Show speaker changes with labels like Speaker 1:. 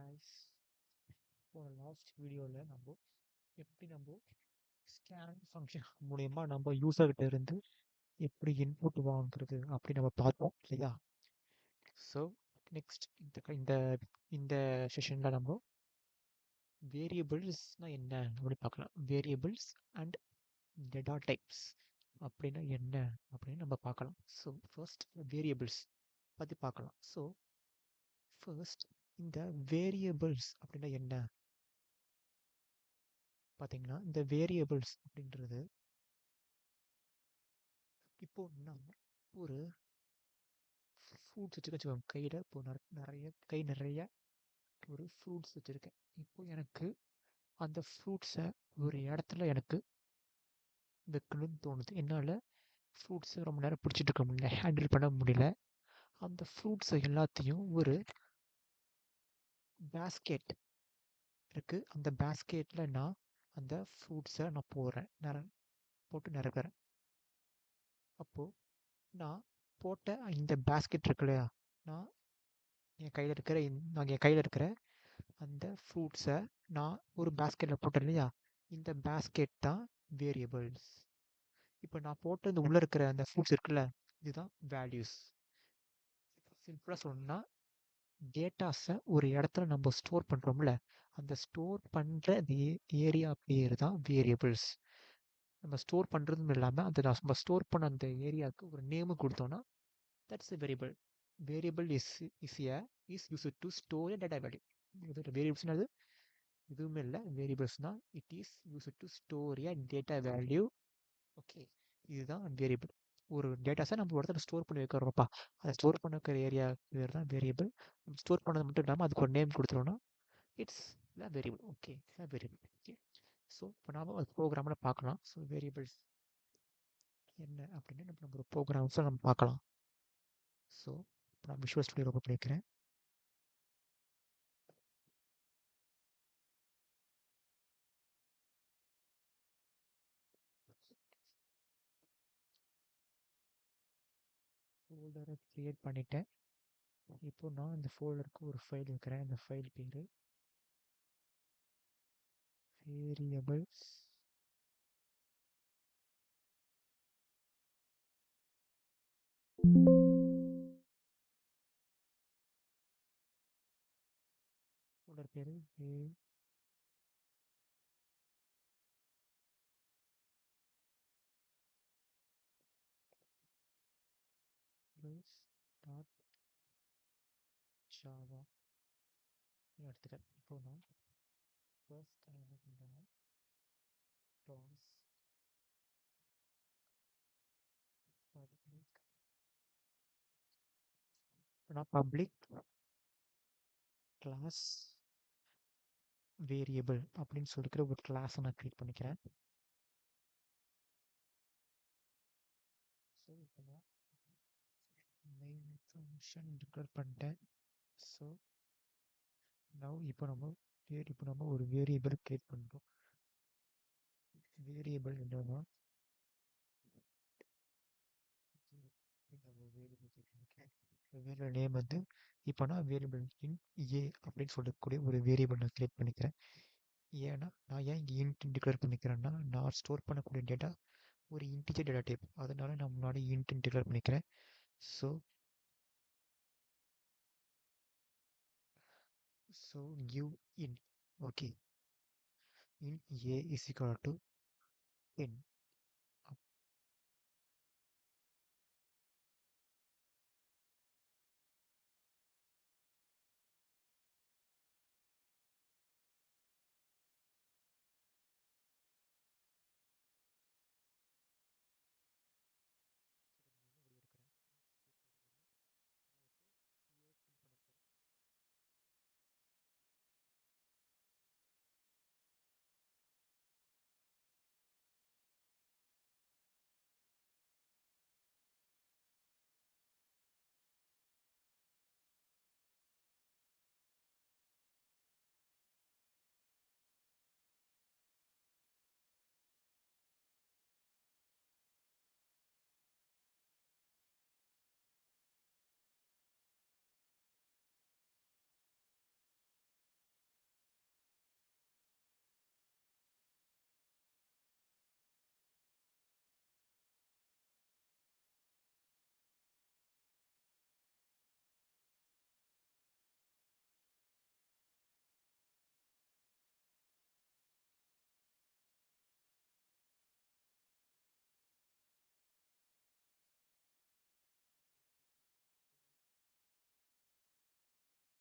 Speaker 1: guys. போன last வீடியோவில் எப்படி நம்ம ஸ்கேன் ஃபங்க்ஷன் மூலயமா நம்ம யூசர்கிட்ட இருந்து எப்படி இன்புட் வாங்குறது அப்படி நம்ம பார்த்தோம் இல்லையா? ஸோ நெக்ஸ்ட் இந்த இந்த செஷனில் நம்ம வேரியபிள்ஸ்னால் என்ன அப்படின்னு பார்க்கலாம். வேரியபிள்ஸ் அண்ட் டேட்டா டைப்ஸ் அப்படின்னா என்ன அப்படின்னு நம்ம பார்க்கலாம். ஸோ ஃபர்ஸ்ட் வேரியபிள்ஸ் பற்றி பார்க்கலாம். ஸோ ஃபர்ஸ்ட் இந்த வேரியபிள்ஸ் அப்படின்னா என்ன பார்த்தீங்கன்னா, இந்த வேரியபிள்ஸ் அப்படின்றது இப்போ நம்ம ஒரு ஃப்ரூட்ஸ் வச்சுக்கோங்க. கையில் இப்போ நிறைய ஒரு ஃப்ரூட்ஸ் வச்சுருக்கேன். இப்போ எனக்கு அந்த ஃப்ரூட்ஸை ஒரு இடத்துல எனக்கு வைக்கணும்னு தோணுது. என்னால் ஃப்ரூட்ஸை ரொம்ப நேரம் பிடிச்சிட்டு இருக்க முடியல, ஹேண்டில் பண்ண முடியல. அந்த ஃப்ரூட்ஸை எல்லாத்தையும் ஒரு பேஸ்கெட் இருக்குது. அந்த பேஸ்கெட்டில் நான் அந்த ஃப்ரூட்ஸை நான் போட்டு நிரப்புறேன். அப்போது நான் போட்ட இந்த பேஸ்கெட் இருக்கு இல்லையா, நான் என் கையில் இருக்கிற அந்த ஃப்ரூட்ஸை நான் ஒரு பேஸ்கெட்டில் போட்டேன் இல்லையா, இந்த பேஸ்கெட் தான் வேரியபிள்ஸ். இப்போ நான் போட்ட இந்த உள்ளே இருக்கிற அந்த ஃப்ரூட்ஸ் இருக்குல்ல, இதுதான் வேல்யூஸ். சிம்பிளாக சொல்லணும்னா, டேட்டாஸை ஒரு இடத்துல நம்ம ஸ்டோர் பண்ணுறோம்ல, அந்த ஸ்டோர் பண்ணுற அந்த ஏரியா பேர் தான் வேரியபிள்ஸ். நம்ம ஸ்டோர் பண்ணுறதும் இல்லாமல் அந்த நம்ம ஸ்டோர் பண்ண அந்த ஏரியாவுக்கு ஒரு நேமு கொடுத்தோன்னா that's a variable. Variable is used to store data value. வேரியபிள்ஸ்னால் எதுவுமே இல்லை. வேரியபிள்ஸ்னால் it is used to store a data value. Okay, இதுதான் வேரியபிள். ஒரு டேட்டாஸை நம்ம ஒரு இடத்துல ஸ்டோர் பண்ணி வைக்கிறோம்ப்பா, அதை ஸ்டோர் பண்ண வைக்கிற ஏரியா பேர் தான் வேரியபிள். நம்ம ஸ்டோர் பண்ணது மட்டும் இல்லாமல் அதுக்கு ஒரு நேம் கொடுத்துருவோம்னா it's the variable. Okay, variable. Okay, so இப்போ நாம் அது ப்ரோக்ராமில் பார்க்கலாம். ஸோ வேரியபிள்ஸ் என்ன அப்படின்னு நம்ம ஒரு ப்ரோக்ராம்ஸை நம்ம பார்க்கலாம். ஸோ இப்போ நான் விஷுவல் ஸ்டுடியோ ஓப்பன் பண்ணிக்கிறேன். ஃபோல்டரை க்ரியேட் பண்ணிட்டேன். இப்போ நான் இந்த ஃபோல்டருக்கு ஒரு ஃபைல் வைக்கிறேன். இந்த ஃபைல் பேர் வேரியபிள்ஸ் ஃபோல்டர் பேர் டாட் ஜாவா எடுத்துக்கிறேன். இப்போ நான் ஃபர்ஸ்ட் என்ன பண்ணுறேன்னா கிளாஸ் பப்ளிக், நான் பப்ளிக் கிளாஸ் வேரியபிள் அப்படின்னு சொல்லிக்கிற ஒரு கிளாஸை நான் க்ரியேட் பண்ணிக்கிறேன். ஸோ இப்போ நான் மெயின் ஃபங்க்ஷன் டிக்ளேர் பண்ணிட்டேன். ஸோ இப்போ நம்ம ஒரு வேரியபிள் க்ரியேட் பண்ணுறோம். வேரியபிள் என்னன்னா வேரியபிள் நேம் வந்து இப்போ நான் வேரியபிள் இன் ஏ அப்படின்னு சொல்லக்கூடிய ஒரு வேரியபிள் நான் க்ரியேட் பண்ணிக்கிறேன். ஏன்னா நான் ஏன் இங்கே இன்ட் டிக்ளேர் பண்ணிக்கிறேன்னா, நான் ஸ்டோர் பண்ணக்கூடிய டேட்டா ஒரு இன்டிஜர் டேட்டா டைப், அதனால நான் முன்னாடி இன்ட் டிக்ளேர் பண்ணிக்கிறேன். So give in. Okay, in A is equal to 10.